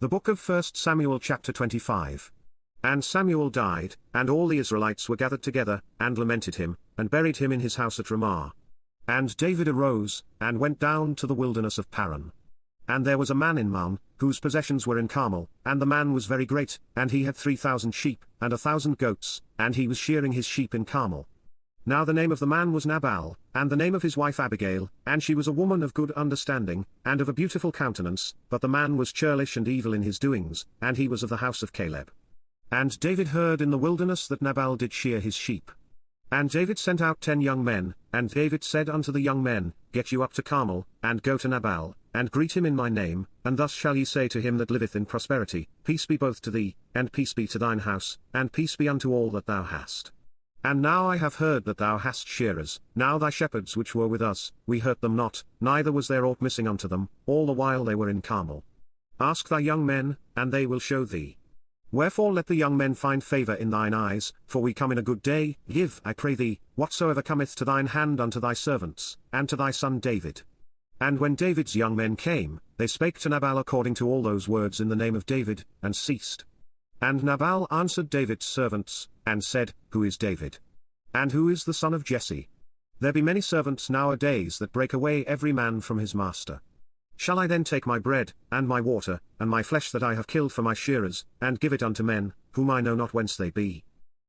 The book of 1 Samuel chapter 25. And Samuel died, and all the Israelites were gathered together, and lamented him, and buried him in his house at Ramah. And David arose, and went down to the wilderness of Paran. And there was a man in Maon, whose possessions were in Carmel, and the man was very great, and he had 3,000 sheep, and 1,000 goats, and he was shearing his sheep in Carmel. Now the name of the man was Nabal, and the name of his wife Abigail, and she was a woman of good understanding, and of a beautiful countenance, but the man was churlish and evil in his doings, and he was of the house of Caleb. And David heard in the wilderness that Nabal did shear his sheep. And David sent out 10 young men, and David said unto the young men, Get you up to Carmel, and go to Nabal, and greet him in my name, and thus shall ye say to him that liveth in prosperity, Peace be both to thee, and peace be to thine house, and peace be unto all that thou hast. And now I have heard that thou hast shearers, now thy shepherds which were with us, we hurt them not, neither was there aught missing unto them, all the while they were in Carmel. Ask thy young men, and they will show thee. Wherefore let the young men find favour in thine eyes, for we come in a good day, give, I pray thee, whatsoever cometh to thine hand unto thy servants, and to thy son David. And when David's young men came, they spake to Nabal according to all those words in the name of David, and ceased. And Nabal answered David's servants, and said, Who is David? And who is the son of Jesse? There be many servants nowadays that break away every man from his master. Shall I then take my bread, and my water, and my flesh that I have killed for my shearers, and give it unto men, whom I know not whence they be?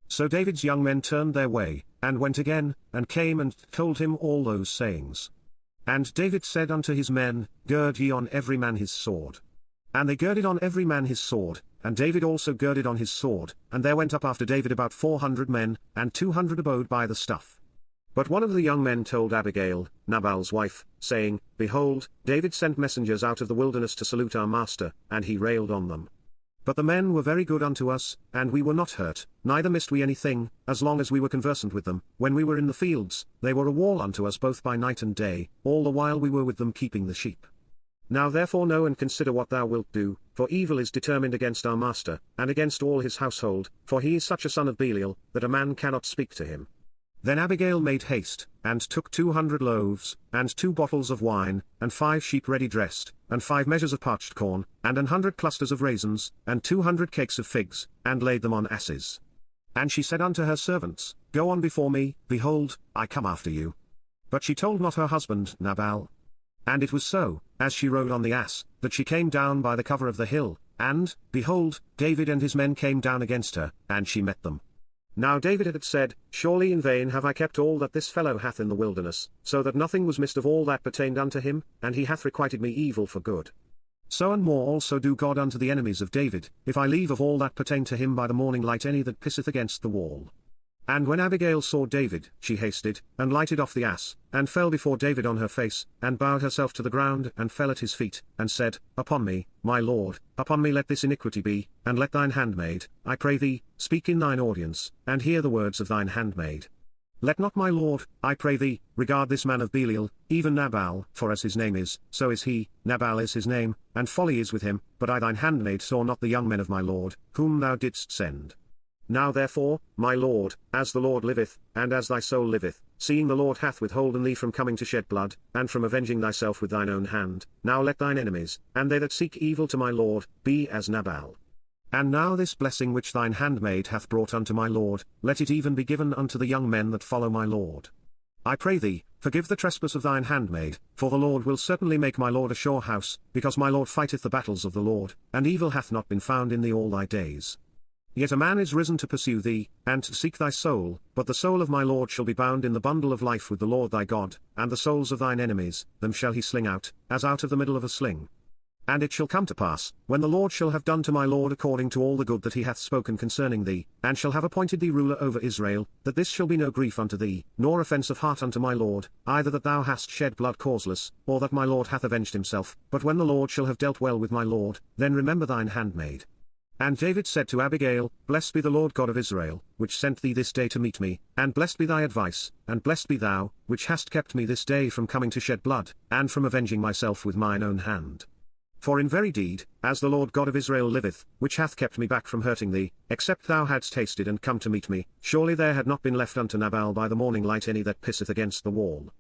So David's young men turned their way, and went again, and came and told him all those sayings. And David said unto his men, Gird ye on every man his sword. And they girded on every man his sword, and David also girded on his sword, and there went up after David about 400 men, and 200 abode by the stuff. But one of the young men told Abigail, Nabal's wife, saying, Behold, David sent messengers out of the wilderness to salute our master, and he railed on them. But the men were very good unto us, and we were not hurt, neither missed we anything, as long as we were conversant with them. When we were in the fields, they were a wall unto us both by night and day, all the while we were with them keeping the sheep. Now therefore know and consider what thou wilt do, for evil is determined against our master, and against all his household, for he is such a son of Belial, that a man cannot speak to him. Then Abigail made haste, and took 200 loaves, and 2 bottles of wine, and 5 sheep ready dressed, and 5 measures of parched corn, and 100 clusters of raisins, and 200 cakes of figs, and laid them on asses. And she said unto her servants, Go on before me, behold, I come after you. But she told not her husband Nabal. And it was so, as she rode on the ass, that she came down by the cover of the hill, and, behold, David and his men came down against her, and she met them. Now David had said, Surely in vain have I kept all that this fellow hath in the wilderness, so that nothing was missed of all that pertained unto him, and he hath requited me evil for good. So and more also do God unto the enemies of David, if I leave of all that pertain to him by the morning light any that pisseth against the wall. And when Abigail saw David, she hasted, and lighted off the ass, and fell before David on her face, and bowed herself to the ground, and fell at his feet, and said, Upon me, my lord, upon me let this iniquity be, and let thine handmaid, I pray thee, speak in thine audience, and hear the words of thine handmaid. Let not my lord, I pray thee, regard this man of Belial, even Nabal, for as his name is, so is he, Nabal is his name, and folly is with him, but I thine handmaid saw not the young men of my lord, whom thou didst send. Now therefore, my lord, as the Lord liveth, and as thy soul liveth, seeing the Lord hath withholden thee from coming to shed blood, and from avenging thyself with thine own hand, now let thine enemies, and they that seek evil to my lord, be as Nabal. And now this blessing which thine handmaid hath brought unto my lord, let it even be given unto the young men that follow my lord. I pray thee, forgive the trespass of thine handmaid, for the Lord will certainly make my lord a sure house, because my lord fighteth the battles of the Lord, and evil hath not been found in thee all thy days. Yet a man is risen to pursue thee, and to seek thy soul, but the soul of my lord shall be bound in the bundle of life with the Lord thy God, and the souls of thine enemies, them shall he sling out, as out of the middle of a sling. And it shall come to pass, when the Lord shall have done to my lord according to all the good that he hath spoken concerning thee, and shall have appointed thee ruler over Israel, that this shall be no grief unto thee, nor offence of heart unto my lord, either that thou hast shed blood causeless, or that my lord hath avenged himself, but when the Lord shall have dealt well with my lord, then remember thine handmaid. And David said to Abigail, Blessed be the Lord God of Israel, which sent thee this day to meet me, and blessed be thy advice, and blessed be thou, which hast kept me this day from coming to shed blood, and from avenging myself with mine own hand. For in very deed, as the Lord God of Israel liveth, which hath kept me back from hurting thee, except thou hadst hasted and come to meet me, surely there had not been left unto Nabal by the morning light any that pisseth against the wall.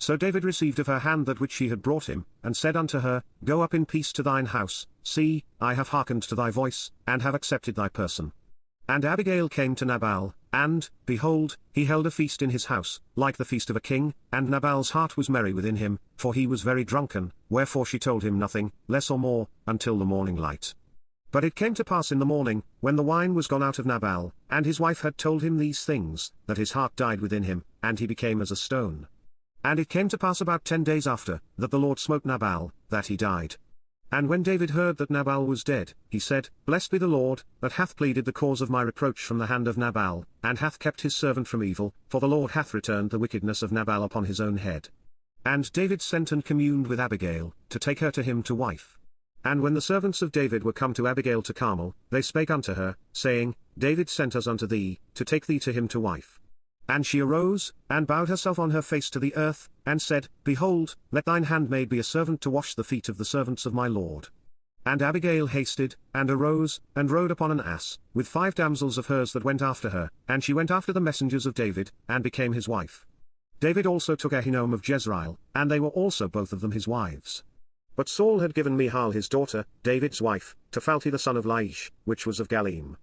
So David received of her hand that which she had brought him, and said unto her, Go up in peace to thine house, see, I have hearkened to thy voice, and have accepted thy person. And Abigail came to Nabal, and, behold, he held a feast in his house, like the feast of a king, and Nabal's heart was merry within him, for he was very drunken, wherefore she told him nothing, less or more, until the morning light. But it came to pass in the morning, when the wine was gone out of Nabal, and his wife had told him these things, that his heart died within him, and he became as a stone. And it came to pass about 10 days after, that the Lord smote Nabal, that he died. And when David heard that Nabal was dead, he said, Blessed be the Lord, that hath pleaded the cause of my reproach from the hand of Nabal, and hath kept his servant from evil, for the Lord hath returned the wickedness of Nabal upon his own head. And David sent and communed with Abigail, to take her to him to wife. And when the servants of David were come to Abigail to Carmel, they spake unto her, saying, David sent us unto thee, to take thee to him to wife. And she arose, and bowed herself on her face to the earth, and said, Behold, let thine handmaid be a servant to wash the feet of the servants of my lord. And Abigail hasted, and arose, and rode upon an ass, with 5 damsels of hers that went after her, and she went after the messengers of David, and became his wife. David also took Ahinoam of Jezreel, and they were also both of them his wives. But Saul had given Michal his daughter, David's wife, to Phalti the son of Laish, which was of Galim.